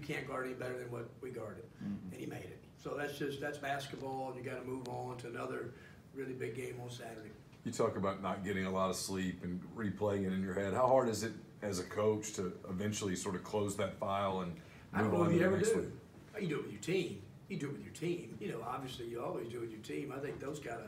can't guard any better than what we guarded, and he made it. So that's basketball, and you got to move on to another really big game on Saturday. You talk about not getting a lot of sleep and replaying it in your head. How hard is it as a coach to eventually sort of close that file and move on to the next one? You do it with your team. You do it with your team. You know, obviously you always do it with your team. I think those kind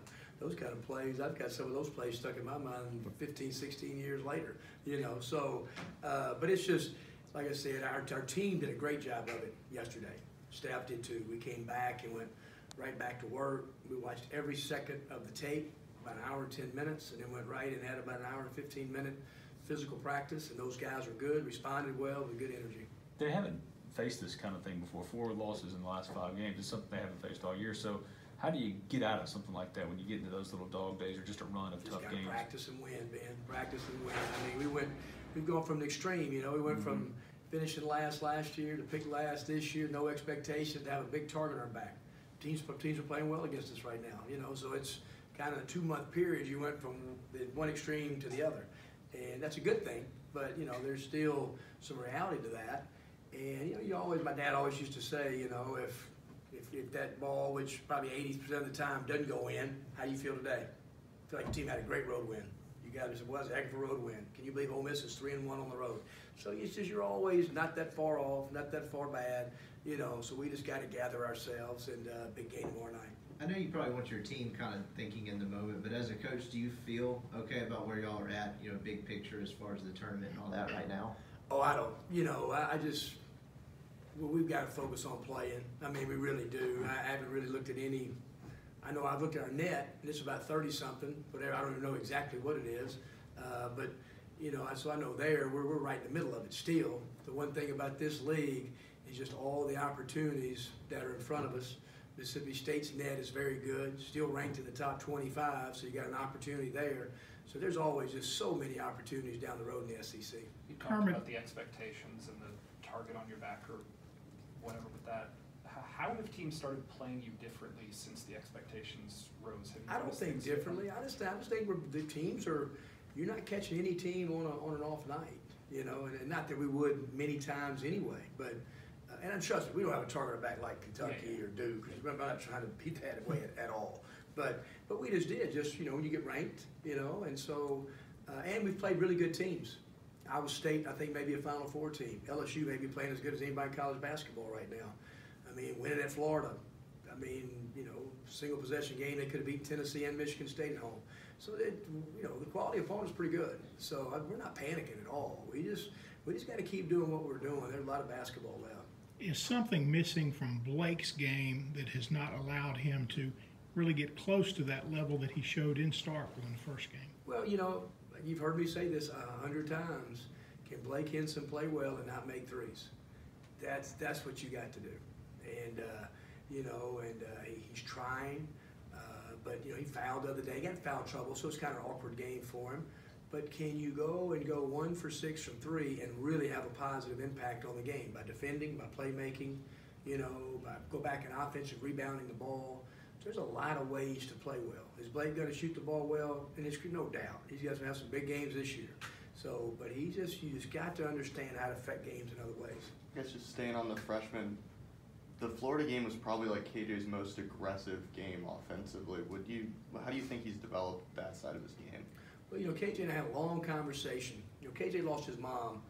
of plays, I've got some of those plays stuck in my mind 15, 16 years later, you know. So, but it's just, like I said, our team did a great job of it yesterday. Staff did too. We came back and went right back to work. We watched every second of the tape, about an hour and 10 minutes, and then went right and had about an hour and 15-minute physical practice, and those guys were good, responded well, with good energy. They haven't faced this kind of thing before. 4 losses in the last 5 games. It's something they haven't faced all year. So how do you get out of something like that when you get into those little dog days or just a run of tough games? Practice and win, man. Practice and win. I mean, we've gone from the extreme, you know. We went from finishing last year to pick last this year, no expectation to have a big target on our back. Teams are playing well against us right now, you know. So it's kind of a 2-month period. You went from the one extreme to the other, and that's a good thing. But you know, there's still some reality to that. And you know, my dad always used to say, you know, if that ball, which probably 80% of the time doesn't go in, how do you feel today? I feel like the team had a great road win. You guys, it was a heck of a road win. Can you believe Ole Miss is 3-1 on the road? So it's just, you're always not that far off, not that far bad, you know. So we just got to gather ourselves, and big game tomorrow night. I know you probably want your team kind of thinking in the moment, but as a coach, do you feel okay about where y'all are at, you know, big picture as far as the tournament and all that right now? Oh, I don't. You know, well, we've got to focus on playing. I mean, we really do. I haven't really looked at any. I know I've looked at our net, and it's about 30-something, whatever. I don't even know exactly what it is. But, you know, so I know we're right in the middle of it still. The one thing about this league is just all the opportunities that are in front of us. Mississippi State's net is very good, still ranked in the top 25, so you got an opportunity there. So there's always just so many opportunities down the road in the SEC. You talked about the expectations and the target on your back or whatever with that. How have teams started playing you differently since the expectations rose? I don't think differently. I just think the teams are, you're not catching any team on an off night, you know, and not that we would many times anyway, but and I'm trust me, we don't have a target on our back like Kentucky or Duke. We're not trying to beat that away at all. But we just did, you know, when you get ranked, you know, and so and we've played really good teams. Iowa State, I think, maybe a Final Four team. LSU may be playing as good as anybody in college basketball right now. I mean, winning at Florida. I mean, you know, single possession game, they could have beaten Tennessee and Michigan State at home. So, you know, the quality of opponent is pretty good. So we're not panicking at all. We just got to keep doing what we're doing. There's a lot of basketball left. Is something missing from Blake's game that has not allowed him to really get close to that level that he showed in Starkville in the first game? Well, you know, you've heard me say this 100 times. Can Blake Henson play well and not make threes? That's what you got to do. And you know, and he's trying, but you know, he fouled the other day. He got in foul trouble, so it's kind of an awkward game for him. But can you go 1 for 6 from 3 and really have a positive impact on the game by defending, by playmaking, you know, by go back in offense and rebounding the ball? There's a lot of ways to play well. Is Blake going to shoot the ball well? And it's no doubt. He's going to have some big games this year. So, but you just got to understand how to affect games in other ways. I guess just staying on the freshman, the Florida game was probably like KJ's most aggressive game offensively. How do you think he's developed that side of his game? Well, you know, KJ and I had a long conversation. You know, KJ lost his mom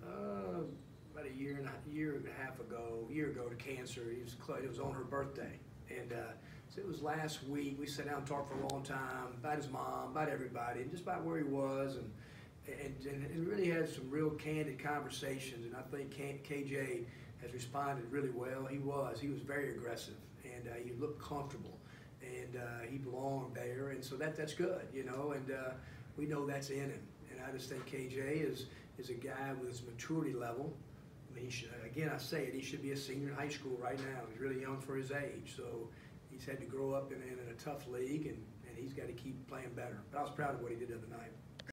about a year and a half ago to cancer. It was on her birthday, and so it was last week. We sat down and talked for a long time about his mom, about everybody, and just about where he was, and really had some real candid conversations. And I think KJ has responded really well. He was very aggressive, and he looked comfortable, and he belonged there, and so that's good, you know, and we know that's in him. And I just think KJ is a guy with his maturity level. I mean, again, I say it, he should be a senior in high school right now. He's really young for his age, so he's had to grow up in a tough league, and he's got to keep playing better. But I was proud of what he did the other night.